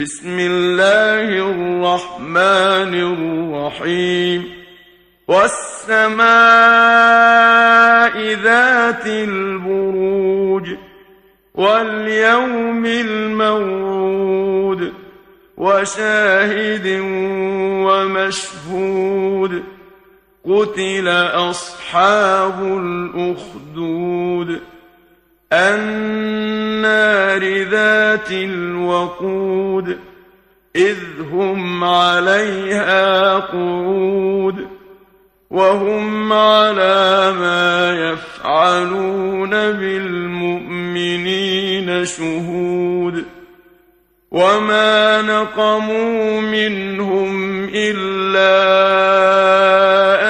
بسم الله الرحمن الرحيم والسماء ذات البروج واليوم الموعود وشاهد ومشهود قتل أصحاب الأخدود النار ذات الوقود إذ هم عليها قعود وهم على ما يفعلون بالمؤمنين شهود وما نقموا منهم إلا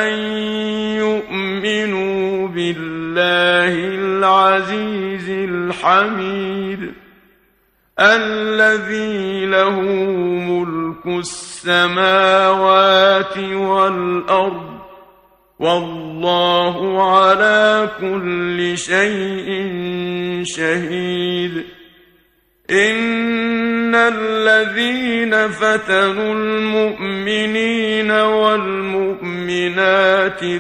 أن يؤمنوا بالله العزيز الحميد الذي له ملك السماوات والأرض والله على كل شيء شهيد إن الذين فتنوا المؤمنين والمؤمنات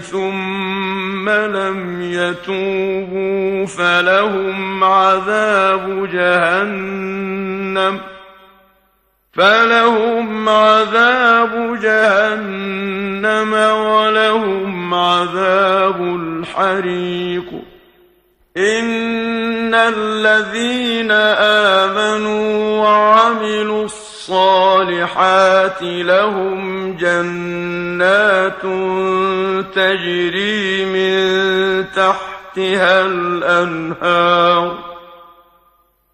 ثم لم يتوبوا فلهم عذاب جهنم ولهم عذاب الحريق إن الذين آمنوا وعملوا الصالحات لهم جنات تجري من تحتها الأنهار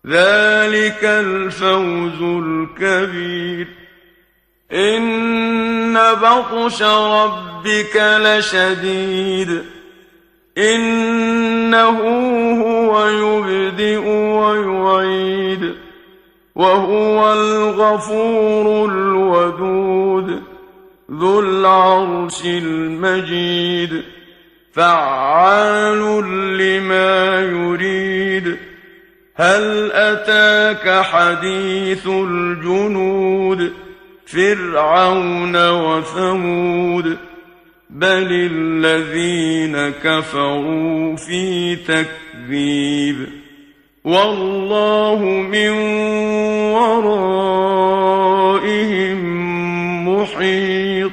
ذلك الفوز الكبير إن بطش ربك لشديد إنه هو يبدئ ويعيد وهو الغفور الودود ذو العرش المجيد فعال لما يريد هل أتاك حديث الجنود فرعون وثمود بل الذين كفروا في تكذيب والله من ورائهم محيط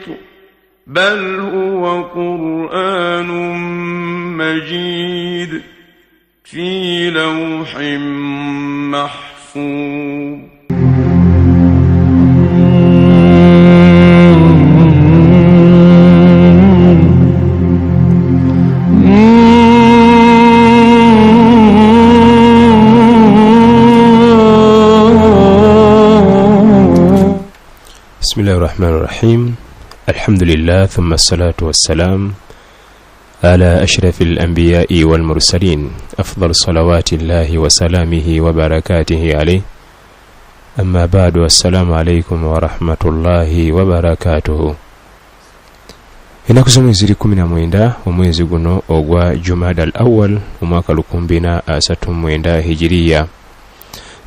بل هو قرآن مجيد في لوح محفوظ بسم الله الرحمن الرحيم الحمد لله ثم الصلاة والسلام على أشرف الأنبياء والمرسلين أفضل صلوات الله وسلامه وبركاته عليه أما بعد والسلام عليكم ورحمة الله وبركاته inakuza mwezi 19 omwezi guno ogwa Jumada al-Awwal omwaka 2039 Hijriya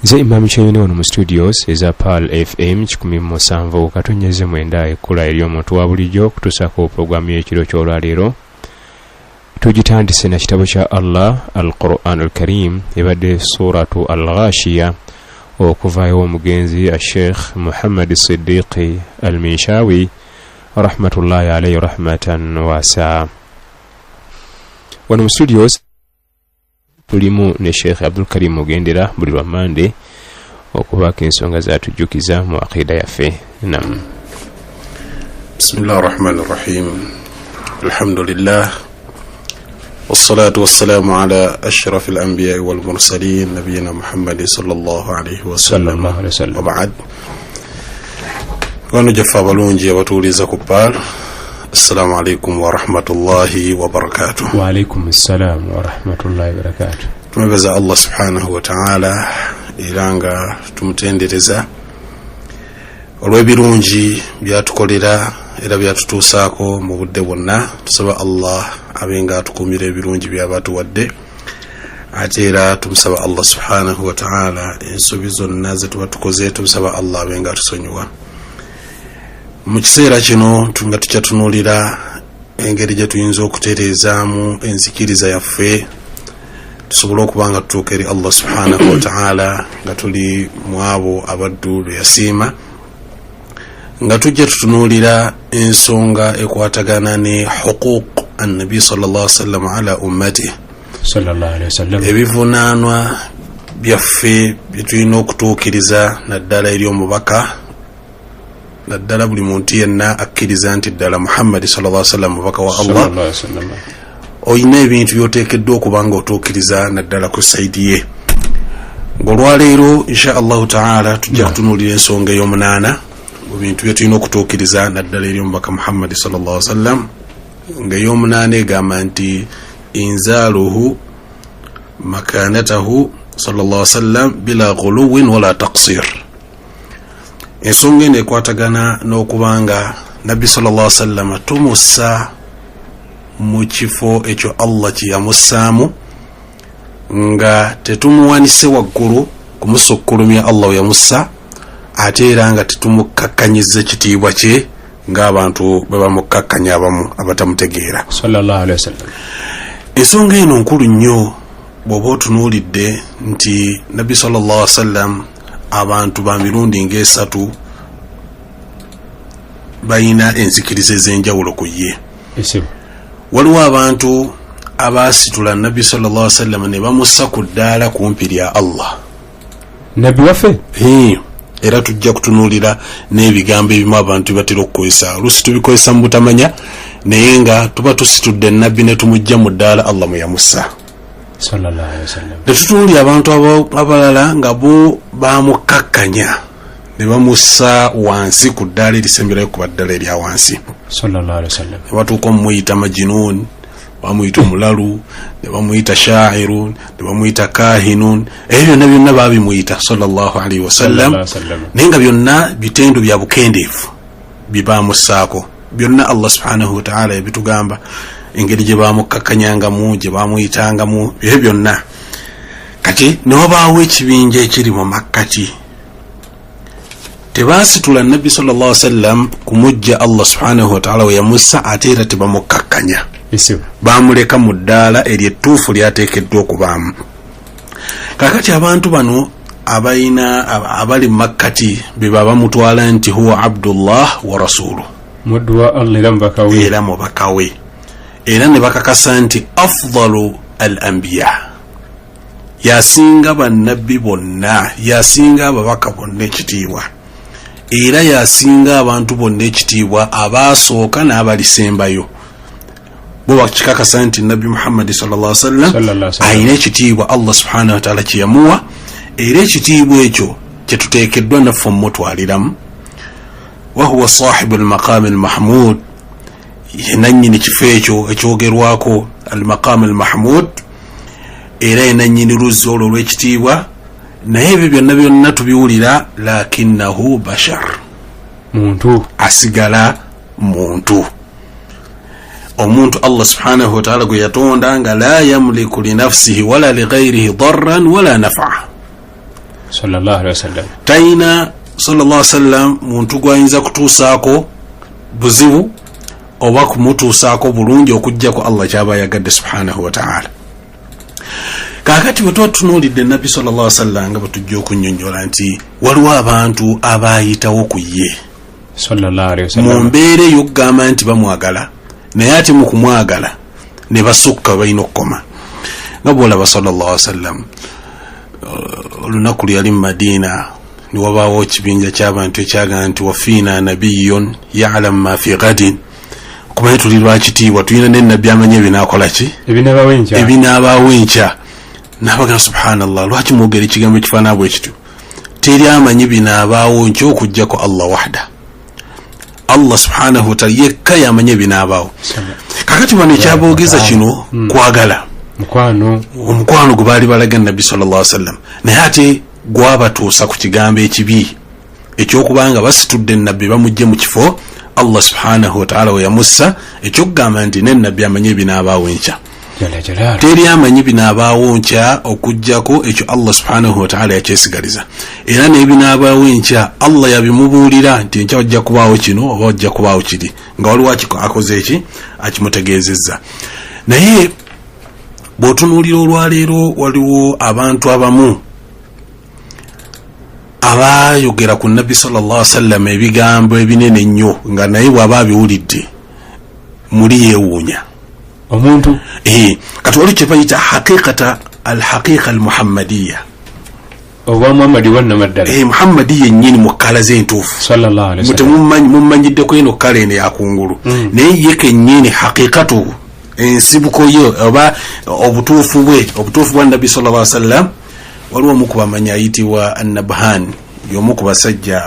nze Imam Chayone ono mu studios eza PAL FM 107 katonyeze mwenda ekula eri omuntu wa bulijjo kutusako programu y'ekiro ky'olwaleero tugitandise na kitabo kya Allah al-Qur'an al-Karim ebadde suratu al-Ghashiya okuvaayo omugenzi Sheikh Muhammad Siddiq al-Minshawi rahmatullahi alayhi rahmatan wasa. Wano mu studios tulimu ne Sheikh Abdul Karim Mugendera buli lwamande okubaka ensonga zaatujjukiza mu aqida yaffe. Naam. Bismillahir Rahmanir Rahim. Alhamdulillah wassalatu wassalamu ala ashrafil anbiya'i wal mursalin nabiyina Muhammad sallallahu alayhi wa sallam wa ba'd. Wano jafa balungi abatuuliza ku PAL. Assalamu alaikum wa rahmatullahi wa barakatuh. Wa alaikum assalam wa rahmatullahi wa barakatuh. Tumebaza Allah subhanahu wa ta'ala iranga tumutendereza olw'ebirungi byatukolera era byatutuusaako mu budde bwonna. Tusaba Allah abenga atukuumira ebirungi by'abatuwadde ate era tumusaba Allah subhanahu wa ta'ala ensobi zonna ze tuba tukoze tumusaba Allah abenga tusonyiwa. Mu kiseera kino nga tukyatunulira engeri gye tuyinza okutereezaamu enzikiriza yaffe tusobole okuba nga tutuuka eri Allah subhanahu wa ta'ala nga tuli mu abo abaddu lwe yasiima, nga tujja tutunuulira ensonga ekwatagana ne huquuq annabi sallallahu alaihi wasallam ala ummatihi sallallahu alaihi wasallam, ebivunaanwa byaffe bye tulina okutuukiriza naddala eri omubaka, naddala buli muntu yenna akkiriza nti ddala Muhammad sallallahu alaihi wasallam mubaka wa Allah, oyina ebintu byoteekeddwa okuba nga otuukiriza naddala ku saidi ye. Ng'olwaleero insha Allahu ta'ala tujja kutunuulira ensonga ey'omunaana mu bintu bye tulina okutuukiriza naddala eri omubaka Muhammad sallallahu alaihi wasallam, nga ey'omunaana egamba nti inzaaluhu makanatahu sallallahu alaihi wasallam bila ghuluwin wala taqsir. Ensonga eno ekwatagana n'okubanga nabbi sallallahu alaihi wasallam tumussa mu kifo ekyo Allah kye yamussaamu, nga tetumuwanise waggulu kumusukkulumya Allah we yamussa, ate era nga tetumukkakkanyizza kitiibwa kye ng'abantu bwe bamukkakkanya abamu abatamutegeera sallallahu alaihi wasallam. Ensonga eno nkulu nnyo bw'oba otunuulidde nti nabbi sallallahu alaihi wasallam abantu ba mirundi ng'esatu balina enzikiriza ez'enjawulo ku ye. Waliwo abantu abaasitula nabbi sallallahu alaihi wasallam ne bamussa ku ddaala kumpi lya Allah, nabbi waffe. Era tujja kutunuulira n'ebigambo ebimu abantu batera okukozesa, oluusi tubikozesa mu butamanya, naye nga tuba tusitudde nabbi ne tumujja mu ddaala Allah mwe yamussa sallallahu alaihi wasallam. Tetutunuulira abantu abalala nga bo bamukkakkanya ne bamussa wansi ku ddaala erisemberayo ku baddala erya wansi sallallahu alaihi wasallam. Ne batuuka omuyita majinun, bamuyita omulalu, ne bamuyita shairun, ne bamuyita kahinun, ebyo byonna byonna babimuyita sallallahu alaihi wasallam, naye nga byonna bitendo bya bukendeevu bibamussaako. Byonna Allah subhanahu wa ta'ala yabitugamba, engeri gye bamukkakkanyangamu, gye bamuyitangamu, ebyo byonna. Kati ne wabaawo ekibinja ekiri mu makkati, tebaasitula nabbi sallallahu alaihi wasallam kumujja Allah subhanahu wa ta'ala we yamussa, ate era tebamukkakkanya, bamuleka mu ddaala eryettuufu lyateekeddwa okubaamu. Kakati abantu bano abali mu makkati be baba mutwala nti huwa Abdullah wa rasuluhu, muddu wa Allah era mubaka we, era ne bakakasa nti afdalu al anbiya, yasinga bannabbi bonna, yasinga ababaka bonna ekitiibwa, era yasinga abantu bonna ekitiibwa abaasooka n'abalisembayo. Bo bakikakasa nti nabbi Muhammad sallallahu alaihi wasallam ayina ekitiibwa Allah subhanahu wa ta'ala kye yamuwa, era ekitiibwa ekyo kye tuteekeddwa naffe omutwaliramu. Wa huwa sahibu al-maqam al-mahmud, yenanyini kifo ekyo ekyogerwako al-maqam al-mahmud, era yenanyini luzzi olwo olw'ekitiibwa. Naye ebyo byonna byonna tubiwulira, lakinnahu bashar, muntu asigala muntu. Omuntu Allah subhanahu wa ta'ala gwe yatonda nga la yamliku li nafsihi wala li ghayrihi darran wala naf'a sallallahu alaihi wasallam. Taina sallallahu alaihi wasallam muntu gwayinza kutuusaako buzibu oba kumutuusaako bulungi okujjako Allah kyaba yagadde subhanahu wa ta'ala. Kakati bwe tutunuulidde nabbi sallallahu alaihi wasallam nga batujja okunnyonnyola nti waliwo abantu abaayitawo ku ye sallallahu alaihi wasallam, mu mbeera ey'okugamba nti bamwagala, naye ate mu kumwagala ne basukka balina okukoma. Nga bw'olaba sallallahu alaihi wasallam, olunaku lyali mu Madiina ne wabaawo ekibinja ky'abantu ekyagaa nti wafiina nabiyyun ya'lamu ma fi ghadin, kumanye tuli lwakitiibwa, tulina ne nabbi amanyi ebinaakola ki, ebinaabaawo enkya. N'abagamba subhanallah, lwaki mwogera ekigambo ekifaanana bwe kityo? Teri amanyi binaabaawo nkya okujjako Allah wahda. Allah subhanahu wa ta'ala yekka yamanye ebinaabaawo. Kakati bano ekyaboogeza kino kwagala omukwano gwe baali balaga nabbi sallallahu alaihi wasallam, naye ate gwabatuusa ku kigambo ekibi ekyokubanga basitudde nabbi bamujje mu kifo Allah subhanahu wa ta'ala we yamussa, ekyokugamba nti ne nabbi amanye ebinaabaawo enkya. teri amanyi binaabaawo nkya okujjako ekyo Allah subhanahu wa ta'ala yakyesigaliza, era nebinaabaawo nkya Allah yabimubuulira nti nkya wajja kubaawo kino oba wajja kubaawo kiri, nga waliwo akoze eki akimutegeezezza. Naye bw'otunuulira olwaleero waliwo abantu abamu abayogera ku Nabbi sallallahu alaihi wasallam ebigambo ebinene ennyo nga naye bw'aba abiwulidde muli yeewuunya omuntu. Kati waliwo kye bayita alhaqiqa almuhammadiya, oba Muhammadi wannamaddala. Muhammadiya ennyini mu kkala ze entuufu sallallahu alaihi wasallam. Mummanyiddeko eno kkala eno yakungulu, naye ye kennyini haqiqatu ensibuko ye oba obutuufu bwa Nabbi sallallahu alaihi wasallam. Waliwo omu ku bamanyi ayitibwa An-Nabhan, y'omu ku basajja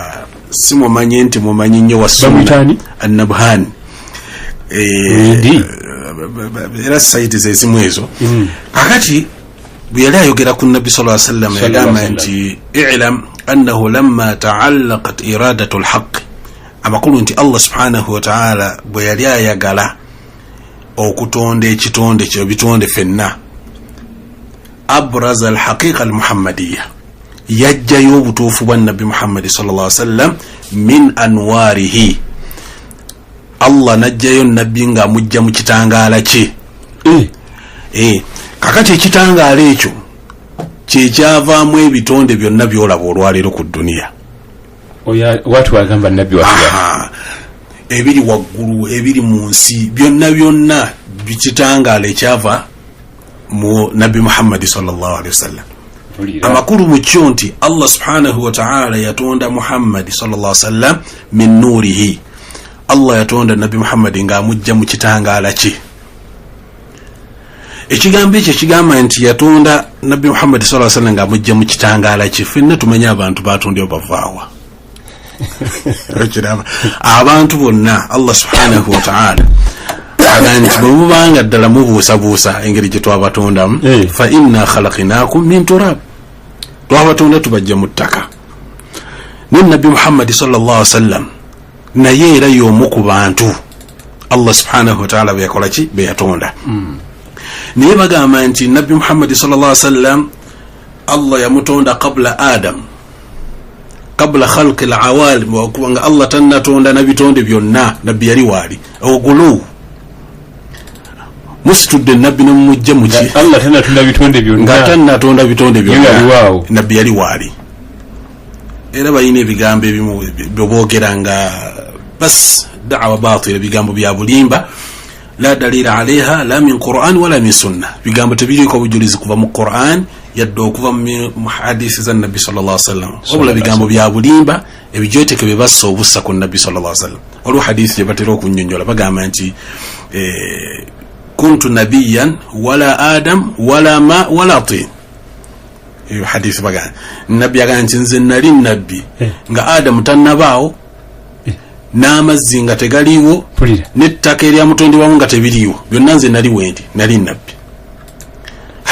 si mumanyi nti mumanyi nnyo wa sunna. An-Nabhan era sayiti zezimu ezo. Kakati bwe yali ayogera ku Nabbi sallallahu alaihi wasallam yagamba nti i'lam annahu lamma ta'allaqat iradatu al-haqq, amakulu nti Allah subhanahu wa ta'ala bwe yali ayagala okutonda ekitonde kyo bitonde fenna, abraza alhaqiqa almuhammadiya, yajjayo obutuufu bwa Nabbi Muhammad sallallahu alaihi wasallam min anwarihi. Allah najjayo nabbi nga amujja mu kitangaala kye. Kakati ekitangaala ekyo kyekyavaamu ebitonde byonna byolaba olwaleero ku duniya. Watu wagamba nabbi watu ebiri waggulu ebiri mu nsi byonna bikitangaala ekyava mu Nabbi Muhammad sallallahu alaihi wasallam. Amakulu mu kyo nti Allah subhanahu wa ta'ala yatonda Muhammad sallallahu alaihi wasallam min nurihi. Allah yatonda Nabbi Muhammad nga amujja mu kitangaala kye. Ekigambo ekyo kigamba nti yatonda Nabbi Muhammad sallallahu alaihi wasallam nga amujja mu kitangaala kye. Fenna tumanya abantu batondebwa bavaawa. Abantu bonna Allah subhanahu wa ta'ala aganti bwemubanga ddala mubuusabuusa engeri gye twabatondamu, fa inna khalaqnakum min turab, twabatonda tubajja mu ttaka. Ne Nabbi Muhammad sallallahu alaihi wasallam naye era y'omu ku bantu Allah subhanahu wa ta'ala be yakola ki, be yatonda. Naye bagamba nti Nabbi Muhammad sallallahu alaihi wasallam Allah yamutonda qabla Adam, qabla khalqi al-awalim, wakubanga Allah tannatonda nabitonde byonna nabbi yali waali ogulu musitudde nabbi nomujja muki Allah tannatonda bitonde byonna nga tannatonda bitonde byonna nabbi yali waali. Era bayina ebigambo ebimu byoboogera nga bas da'wa batila, bigambo bya bulimba, la dalila alaiha la min Qur'an wala min sunna, bigambo tebiriko bujulizi kuva mu Qur'an yadde okuva mu hadisi za Nabbi sallallahu alaihi wasallam, wabula bigambo bya bulimba ebijoteke bebassa obussa ku Nabbi sallallahu alaihi wasallam. Waliwo hadisi gye batera okunnyonnyola bagamba nti kuntu nabiyan wala adam wala ma wala tin. Iyo hadisi bagamba nabbi agamba nti nze nali nabbi nga Adamu tannabaawo, n'amazzi nga tegaliiwo, n'ettaka eryamutondebwamu nga tebiriiwo, byonna nze nali wendi, nali nabbi.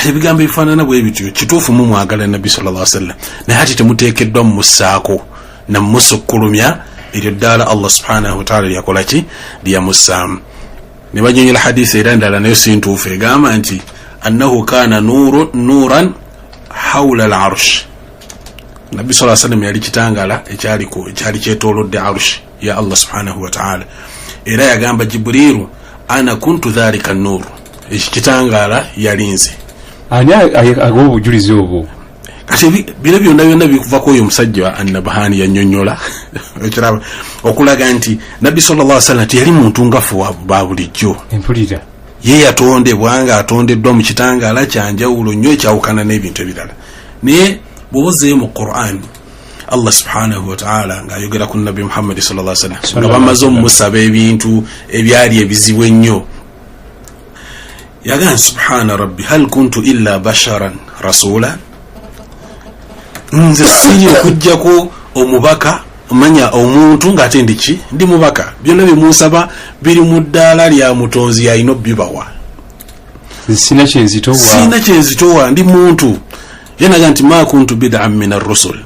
Ebigambo ebifaanana bwe bityo kituufu mu mwagala Nabbi sallallahu alaihi wasallam, naye ate temuteekeddwa mumussaako na mumusukkulumya eryo ddala Allah subhanahu wa ta'ala lyakola ki, lyamussaamu. Ne banyonyola hadisi era endala nayo si ntuufu, egamba nti annahu kaana nuran hawla al-arsh. Nabbi sallallahu alaihi wasallam yali kitangala ekyali kyetoolodde arsh ya Allah subhanahu wa ta'ala. Era yagamba Jibrilu ana kuntu dhalika an-nur, ekitangala yali nze. Ani agwa obujulizi obwo? Kati bino byonna bikuva ku oyo omusajja An-Nabhani yannyonnyola ekiraba okulaga nti Nabbi sallallahu alaihi wasallam teyali muntu ngafu wa bulijjo. Empulira ye yatondebwa nga atondeddwa mu kitangala kyanjawulo nnyo ekyawukana n'ebintu ebirala. Naye bw'ozeeyo mu Qur'an Allah subhanahu wa ta'ala ng'ayogera ku Nabbi Muhammad sallallahu alaihi wasallam nga bamaze omusaba ebintu ebyali ebizibu ennyo, yagamba subhana rabbi hal kuntu illa basharan rasula, nze siri okujjako omubaka, manya omuntu ng'ate ndiki ndi mubaka, byonna bimusaba biri mu ddaala lya mutonzi yalina bibawa, sina kyenzitowa ndi muntu. Yenaga nti ma kuntu bid'an min ar-rusul,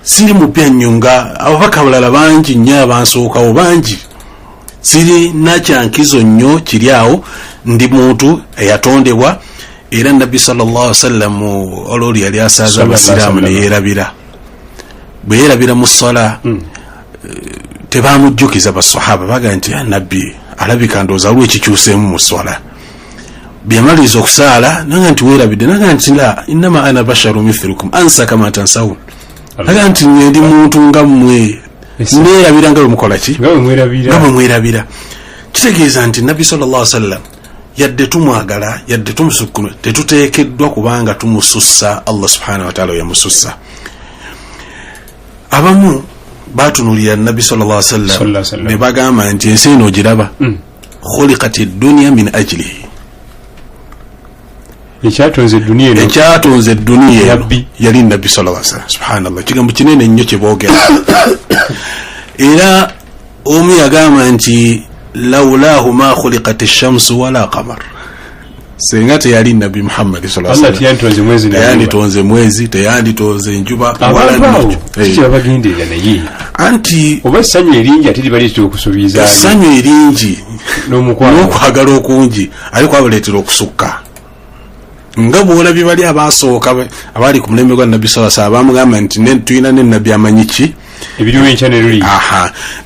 siri mupya nnyo nga ababaka balala bangi nnyo abansookawo bangi, siri nakyankizo nnyo kiri awo ndi muntu eyatondebwa era nabbi sallallahu alaihi wasallam ololi yali asaza abasiraamu neyerabira bwe yerabira mu ssala tebamujjukiza basahaba baga nti nabbi alabika ndooza waliwo ekikyuseemu mu ssala byamaliriza okusaala naga nti weerabidde naga nti la innama ana basharu mithlukum ansa kama tansawun naga nti ndi muntu nga mmwe neerabira nga bwemukola ki nga bwe mwerabira kitegeeza nti nabbi sallallahu alaihi wasallam yadde tumwagala yadde tumusukkuma tetuteekeddwa kubanga tumusussa Allah subhanahu wa ta'ala yamusussa abamu batunulira nabbi sallallahu alaihi wasallam ne bagamba nti ensi eno ogiraba khuliqati dunya min ajlihi ekyatonze dunia yali nabbi sallallahu alaihi wasallam subhanallah kigambo kinene nnyo kyeboogera era omu yagamba nti laulahu ma khuliqat ash-shamsu wala qamar senga teyali nabbi Muhammad sallallahu alaihi wasallam teyanditonze mwezi teyanditonze njuba wala bagendera naye anti oba essanyu eringi ate libaleetera okusuubiza essanyu eringi n'okwagala okungi ariko abaleetera okusukka nga bwolabye bali abasooka abali ku mulembe gwa nabbi sallallahu alaihi wasallam bamugamba nti tuyina ne nabbi amanyi ki ebiriwo enkyaneluli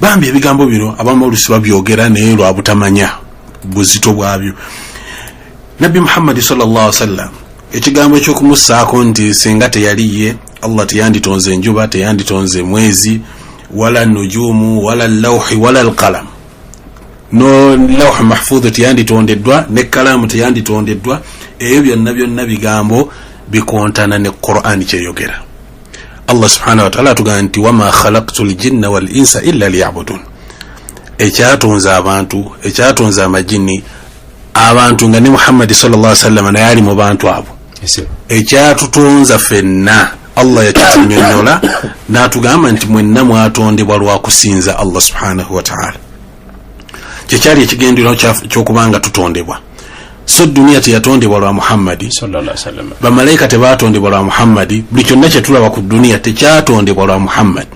bambi ebigambo bino abamu olusi babyogera naye lwa butamanya buzito bwabyo nabbi Muhammad sallallahu alaihi wasallam ekigambo ekyokumussaako nti singa teyaliye Allah teyanditonze enjuba teyanditonze mwezi wala nujumu wala lawhi wala alqalam no lawh mahfudh teyanditondeddwa ne kalamu teyanditondeddwa ebyo byonna bigambo bikontana ne Qur'an kyeyogera Allah subhanahu wa ta'ala atugamba nti wama khalaqtul jinna wal insa illa liya'budun ekyatonza abantu ekyatonza amajini abantu nga ne Muhammad sallallahu alaihi wasallam naye ali mu bantu abo ekyatutonza fenna Allah yakitunyonyola n'atugamba nti mwenna mwatondebwa lwa kusinza Allah subhanahu wa ta'ala kyekyali ekigendero ky'okubanga tutondebwa so dunia teyatondebwa lwa Muhammad sallallahu alaihi wasallam bamalayika tebatondebwa lwa Muhammad buli kyonna kyetulaba ku dunia tekyatondebwa lwa Muhammad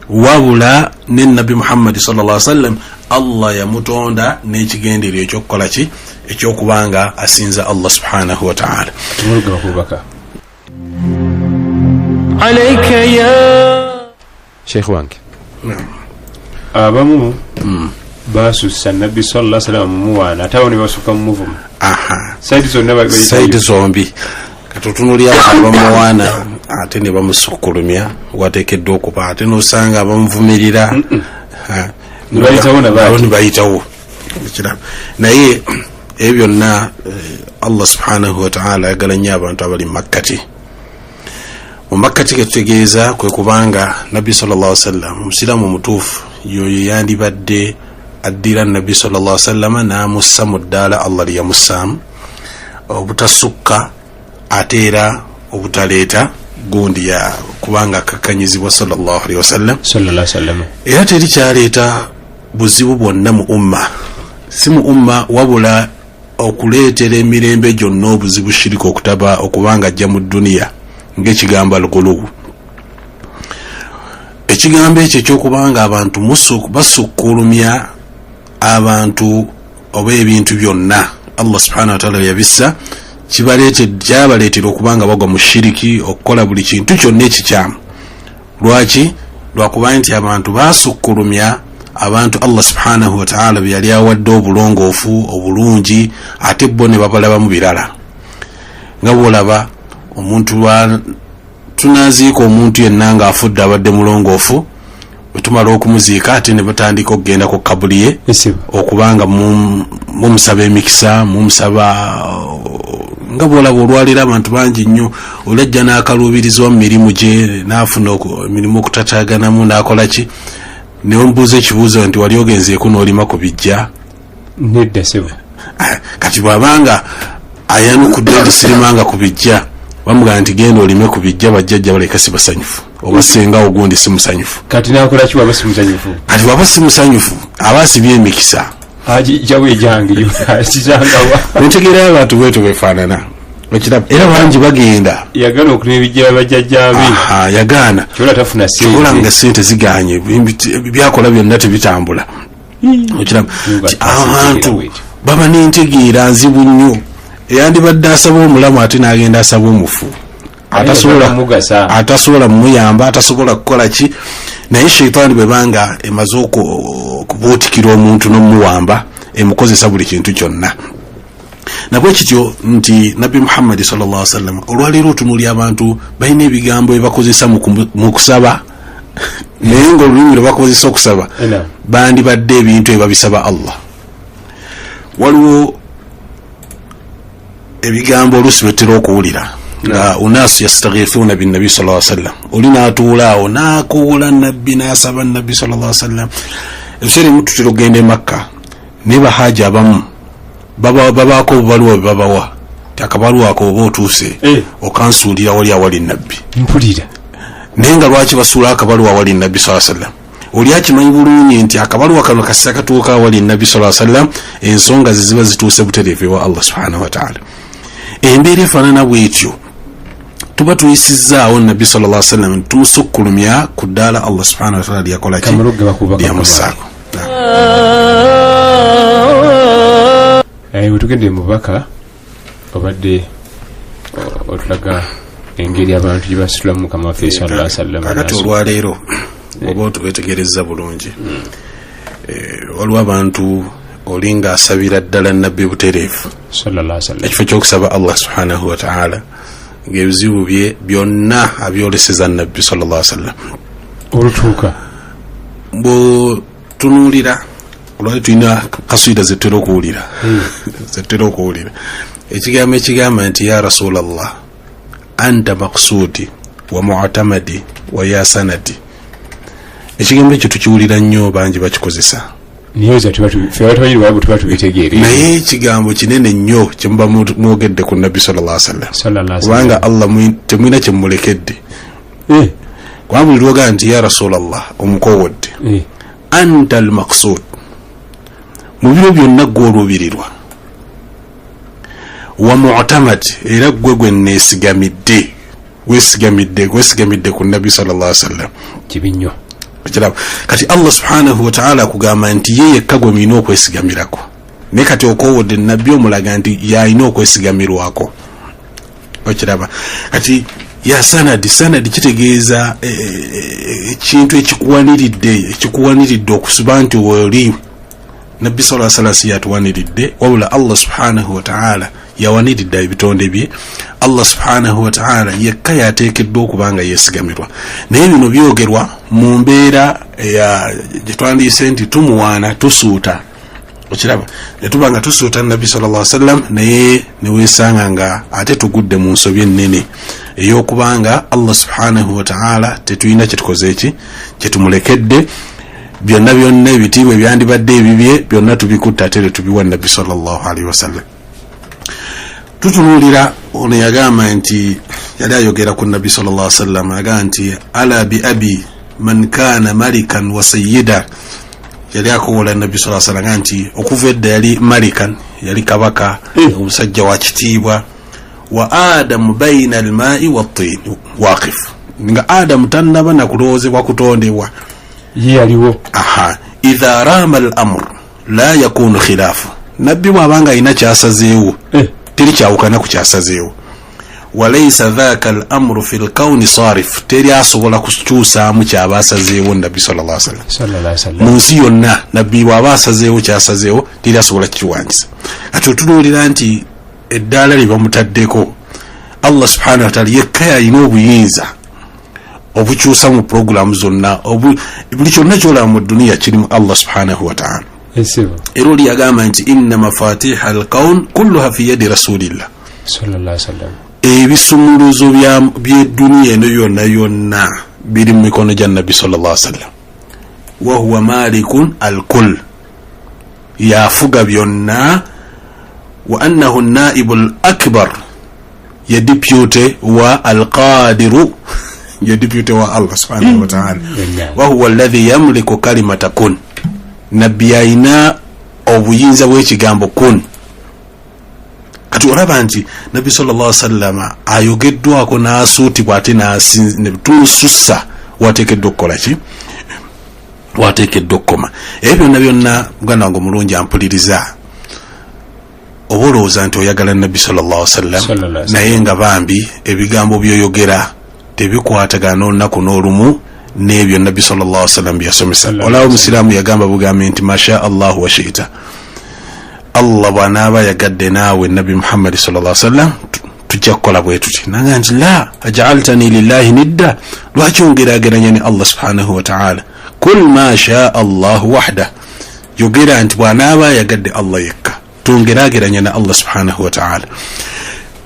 wabula ne nabbi Muhammad sallallahu alaihi wasallam Allah yamutonda n'ekigendero ekyokukola ki ekyokubanga asinza Allah subhanahu wa ta'ala alayka ya Sheikh wange abamu basussa nabbi sallallahu alaihi wasallam muwana atawo ne basuka mu muvumu saidi zombi katutunulya abamuwana ate ne bamusukkulumya wateekeddwa okuba ate n'osanga abamuvumirira bayitawo naye ebyo byonna Allah subhanahu wa ta'ala ayagala nnyo abantu abali makkati mu makkati ketutegeeza kwe kubanga nabbi sallallahu alaihi wasallam omusiraamu omutuufu yoyo yandibadde addira nabbi sallallahu alaihi wasallam n'amussa mu ddaala Allah liyamussaamu obutasukka ate era obutaleeta gundi ya kubanga akakanyizibwa sallallahu alaihi wasallam era teri kyaleeta buzibu bwonna mu umma si mu umma wabula okuleetera emirembe gyonna obuzibu shirika okutaba okubanga ajja mu duniya ng'ekigambo al-ghuluw ekigambo ekyo ekyokubanga abantu basukkulumya abantu oba ebintu byonna Allah subhanahu wa ta'ala yabissa kyabaleetera okubanga bagwa mu shiriki okukola buli kintu kyonna ekikyamu lwaki lwakuba nti abantu basukkulumya abantu Allah subhanahu wa ta'ala byali awadde obulongoofu obulungi ate bo ne babalaba mu birala nga bwolaba omuntu tunaziika omuntu yenna nga afudde abadde mulongoofu bwetumala okumuziika ate ne batandika okugenda ku kabuli ye okubanga mumusaba emikisa mumusaba nga bwolaba olwalira abantu bangi nnyo olajja n'akaluubirizwa mu mirimu gye n'afuna emirimu okutataganamu n'akola ki ne mbuuza ekibuuzo nti wali ogenzeeku n'olima ku bijja nedda sebo kati bw'abanga ayanukudde ndisirimanga ku bijja bamugamba nti genda olime ku bijja bajjajja baleka si basanyufu oba senga ogundi si musanyufu kati nakola ki waba si musanyufu kati waba si musanyufu aba asibye emikisa jawe ejange ntegeera abantu bwetu befaanana era bangi bagenda yagaana okulima ebijja bajjajjaabe yagaana kyola tafuna kyola nga sente ziganye byakola byonna tebitambula okiraba abantu baba n'entegeera nzibu nnyo eyandibadde asaba omulamu ate n'agenda asaba omufu atasobola mumuyamba atasobola kukola ki naye sheitaani bwebanga emaze okubuutikira omuntu n'omuwamba emukozesa buli kintu kyonna nabwe kityo nti nabbi Muhammad sallallahu alaihi wasallam olwaleero otunuli abantu balina ebigambo ebibakozesa mu kusaba naye ng'olulimi lwe bakozesa okusaba bandibadde ebintu ebabisaba Allah waliwo ebigambo oluusi betera okuwulira nga unasu yastaghithuna binnabi sallallahu alaihi wasallam olina atuulaawo n'akuula nabbi n'asaba nabbi sallallahu alaihi wasallam ebiseera ebimu tutera okugenda e Makka ne bahaji abamu babaako obubaluwa bwe babawa akabaluwa ako oba otuuse okansuulira wali awali nabbi mpulira naye nga lwaki basuula akabaluwa awali nabbi sallallahu alaihi wasallam oli akimanyi bulungi nti akabaluwa kano kasita katuuka awali nabbi sallallahu alaihi wasallam ensonga ziba zituuse butereevu ewa Allah subhanahu wa ta'ala embeera efaanana bwetyo tuba tuyisizaawo nabbi sallallahu alaihi wasallam tumusukkulumya ku ddaala Allah subhanahu wa ta'ala lyakola ki lyamusaako wetugende mubaka obadde otulaga engeri abantu gye basitulamu mukama waffe sallallahu alaihi wasallam kakati olwaleero oba otuwetegereza bulungi waliwo abantu olinga asabira ddala nabbi butereevu ekifo kyokusaba Allah subhanahu wa ta'ala ng'ebizibu bye byonna abyoleseza nabbi sallallahu alaihi wasallam olutuuka bw'otunuulira olwali tulina kaswida zetutera okuwulira ekigambo ekigamba nti ya rasulallah anta maksudi wa mu'tamadi wa ya sanadi ekigambo ekyo tukiwulira nnyo bangi bakikozesa naye ekigambo kinene nnyo kyemuba mwogedde ku nabbi sallallahu alaihi wasallam kubanga Allah temwina kyemumulekedde kubanga buli lwogaa nti ya rasulallah omukowodde anta al maksud mu biro byonna gwe oluubirirwa wa mu'tamad era gwe neesigamidde wesigamidde ku nabbi sallallahu alaihi wasallam kibinyo kati Allah subhanahu wa ta'ala kugamba nti ye yekka gwe mulina okwesigamirako ne kati okowodde nabbi omulaga nti yalina okwesigamirwako okiraba kati ya sanadi kitegeeza ekintu ekikuwaniridde okusuba nti woli nabbi sallallahu alaihi wasallam yatuwaniridde wabula Allah subhanahu wa ta'ala yawaniridde ebitonde bye Allah subhanahu wa ta'ala yekka yateekeddwa okubanga yeesigamirwa naye bino byogerwa mu mbeera gye twandiise nti tumuwaana tusuuta okiraba netuba nga tusuuta nabbi sallallahu alaihi wasallam naye neweesanga nga ate tugudde mu nsobi ennene ey'okubanga Allah subhanahu wa ta'ala tetulina kyetukoze eki kyetumulekedde byonna ebitiibwa ebyandibadde ebibye byonna tubikutta ate tubiwa nabbi sallallahu alaihi wasallam tutunuulira ono yagamba nti yali ayogera ku nabbi sallallahu alaihi wasallam agamba nti ala bi abi man kana malikan wa sayyida yali akowola nabbi sallallahu alaihi wasallam nti okuva edda yali malikan yali kabaka omusajja wa kitiibwa wa adamu baina almaai wattin waqif nga adamu tannaba nakulowoozebwa kutondebwa ye aliwo idha rama al-amr la yakunu khilafu nabbi bwabanga alina kyasazeewo teri kyawukana ku kyasazeewo walaysa dhaka al-amru fi al-kawni sarif teri asobola kukyusaamu kyaba asazeewo nabbi sallallahu alaihi wasallam mu nsi yonna nabbi bwaba asazeewo kyasazeewo teri asobola kikiwanyisa ati otunuulira nti eddaala lye bamutaddeko Allah subhanahu wa ta'ala yekka yalina obuyinza obukyusa mu programu zonna buli kyonna kyolaba mu duniya kirimu Allah subhanahu wa ta'ala era oli yagamba nti inna mafatiha al-kawn kulluha fi yadi rasulillah sallallahu alaihi wasallam ebisumuluzo by'edduniya eno yonna biri mu mikono gya nabbi sallallahu alaihi wasallam wa huwa malikun al-kull yafuga byonna wa annahu an-naibu al-akbar ya deputy wa al-qadiru ya deputy wa Allah subhanahu wa ta'ala wa huwa alladhi yamliku kalimata kun nabbi ayina obuyinza bw'ekigambo kun kati olaba nti nabbi sallallahu alaihi wasallam ayogeddwako n'asuutibwa ate tumusussa wateekeddwa okukola ki wateekeddwa okukoma. Ebyo byonna byonna muganda wange omulungi ampuliriza, oba olowooza nti oyagala nabbi sallallahu alaihi wasallam naye nga bambi ebigambo byoyogera tebikwatagana olunaku n'olumu n'ebyo nabbi sallallahu alaihi wasallam byasomesa. Olaba omusiraamu yagamba bugambe nti masha allahu wa shi'ta, Allah bw'anaaba yagadde naawe nabbi Muhammad sallallahu alaihi wasallam tujja kukola bwe tuti. Nanga nti la aj'altani lillahi nidda, lwaki ongeraageranya ne Allah subhanahu wa ta'ala? Kul ma sha allahu wahda, yogera nti bw'anaaba yagadde Allah yekka, tongeraageranya ne Allah subhanahu wa ta'ala.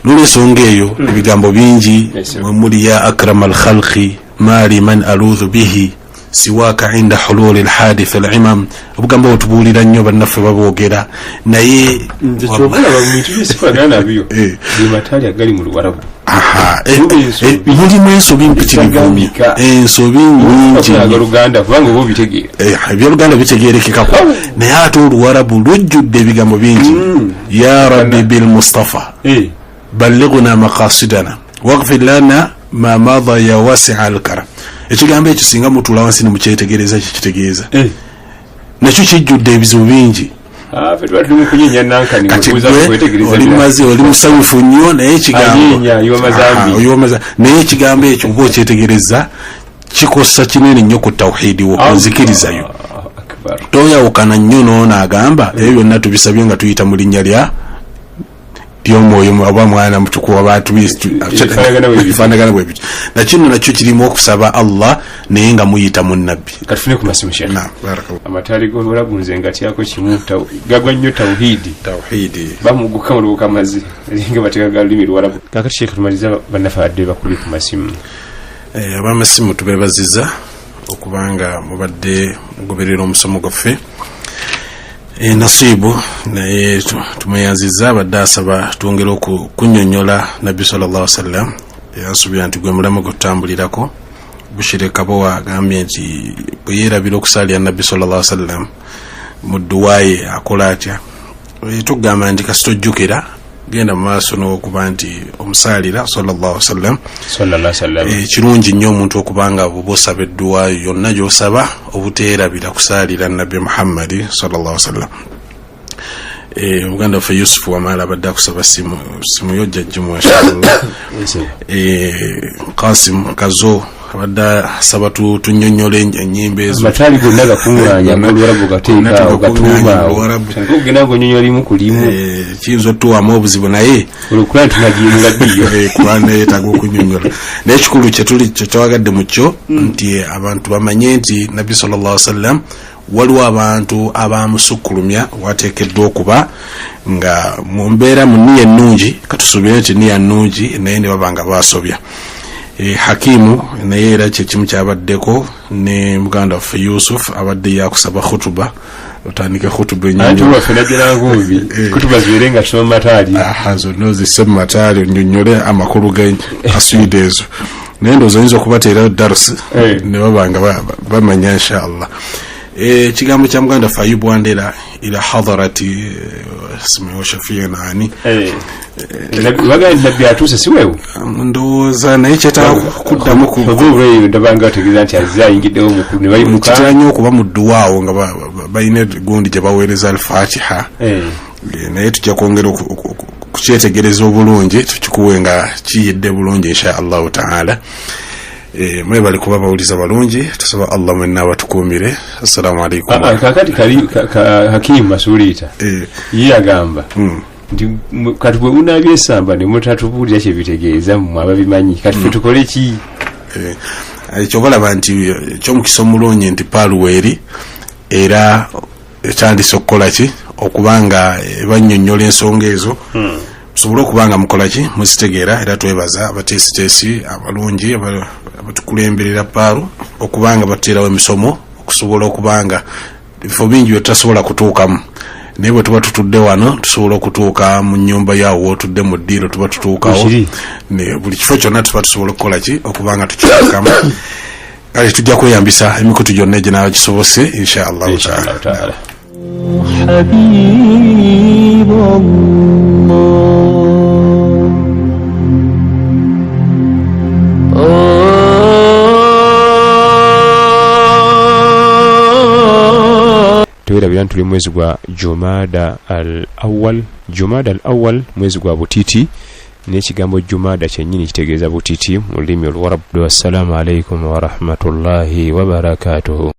N'olwensonga eyo ebigambo bingi muli ya akramal khalqi mali man aludhu bihi siwaka inda hululi alhadith alimam, obugambo otubuulira nnyo bannaffe babwogera naye mulimu ensobi mpitirivu, ensobi nyingi ebyoluganda bitegerekekako, naye ate oluwarabu lujjudde ebigambo bingi. Ya rabbi bil mustafa ballighna maqasidana waghfir lana ma madha ya wasi'a al-karam. Ekigambo ekyo singa mutula wansi ne mukyetegereza kitegeeza nakyo kijjudde ebizibu bingi. Oli musanyufu nnyo naye ekigambo ekyo oba okyetegereza kikosa kinene nnyo ku tawhidi wokunzikirizayo. Toyawukana nnyo n'ono agamba ebyo byonna tubisabye nga tuyita mu linnya lya by'omwoyo oba mwana mutukuwa abantu bifaanagana bwe bityo. Nakino nakyo kirimu okusaba Allah naye nga muyita mu nabbi. Katufune ku masimu Sheikh. Amatali g'olulabu nze nga tyako kimu gagwa nnyo tawhidi bamuguka mu lubuka amazi nga bateekaga lulimi Luwarabu. Kakati Sheikh tumaliza bannafe adde bakuli ku masimu. Abamasimu tubeebaziza okubanga mubadde mugoberera omusomo gwaffe. Nasibu naye tumweyanziza badde asaba twongere okunyonnyola nabbi sallallahu alaihi wasallam. Yansubira nti gwe mulamu gutambulirako. Bushire Kabowa agambye nti bwe yeerabira okusaalira nabbi sallallahu alaihi wasallam mu duwaye akola atya. Tugamba nti kasitojjukira genda mu maaso n'okuba nti omusaalira sallallahu alaihi wasallam. Kirungi nnyo omuntu okubanga bw'osaba edduwa yonna gy'osaba obuteerabira kusaalira nabbi Muhammad sallallahu alaihi wasallam. Muganda waffe Yusufu Wamala abadde akusaba simu yojja jjimu inshallah. Qasim Kazo abadde asaba tunnyonnyole ennyimba ezo. Amatali gonna gakuŋŋaanya n'Oluwarabu gateeka ogatuuma ogenda ng'onnyonnyola limu ku limu. Kiyinza otuwamu obuzibu naye olwokuba tunagiringa ddiyo kuba neetaaga okunyonnyola. Naye ekikulu kyetwagadde mu kyo nti abantu bamanye nti nabbi sallallahu alaihi wasallam waliwo abantu abamusukkulumya wateekeddwa okuba nga mu mbeera mu nniya ennungi, katusuubire nti nniya nnungi naye ne baba nga baasobya. Hakimu naye era kyekimu kyabaddeko ne muganda waffe Yusuf abadde yakusaba khutuba, otandike khutuba kutuba zibeere nga tusoma mataali zonna ozisse mu mataali onnyonnyole amakulu g'aswida ezo, naye ndowooza oyinza okubateerayo darusi ne baba nga bamanya inshallah. Ekigambo kya muganda waffe Ayubu Wandera ila hadarati simiwa Shafia nani nabbi atuuse si weewo ndowooza naye kyetaaga kuddamu ndabanga ategeeza nti azze ayingiddewo mukulu ne bayimuka. Kitera nnyo okuba mu dduwaawo nga balina gundi gye baweereza al-Fatiha, naye tujja kwongera kukyetegereza obulungi tukikuwe nga kiyidde bulungi insha Allahu ta'ala. Mwebale kuba bawuliza balungi, tusaba Allah mwenna abatukuumire. Assalamu alaikum. Kakati Hakimu Masuulita ye agamba nti kati bwe munaabye essamba ne mutatubuulira kye bitegeeza mmwe ababimanyi kati ffe tukole ki? Ekyo balaba nti ekyomukisa omulungi nti paaluweeri era ekyandise okukola ki okubanga bannyonnyola ensonga ezo tusobole okubanga mukola ki muzitegeera, era twebaza abateesiteesi abalungi abatukulemberera paalu okubanga bateerawo emisomo okusobola okubanga ebifo bingi bye tutasobola kutuukamu, naye bwe tuba tutudde wano tusobola okutuuka mu nnyumba yaawo wotudde mu ddiiro tuba tutuukawo, buli kifo kyonna tuba tusobola okukola ki okubanga tukituukamu. Kale tujja kweyambisa emikutu gyonna eginaaba gisobose insha Allahu ta'ala. tuwirabira tuli mwezi gwa Jumada al awwal mwezi gwa butiti n'ekigambo Jumada kyennyini kitegeeza butiti mu lulimi Olwarabu. Wassalamu alaikum wa rahmatullahi wa barakatuhu.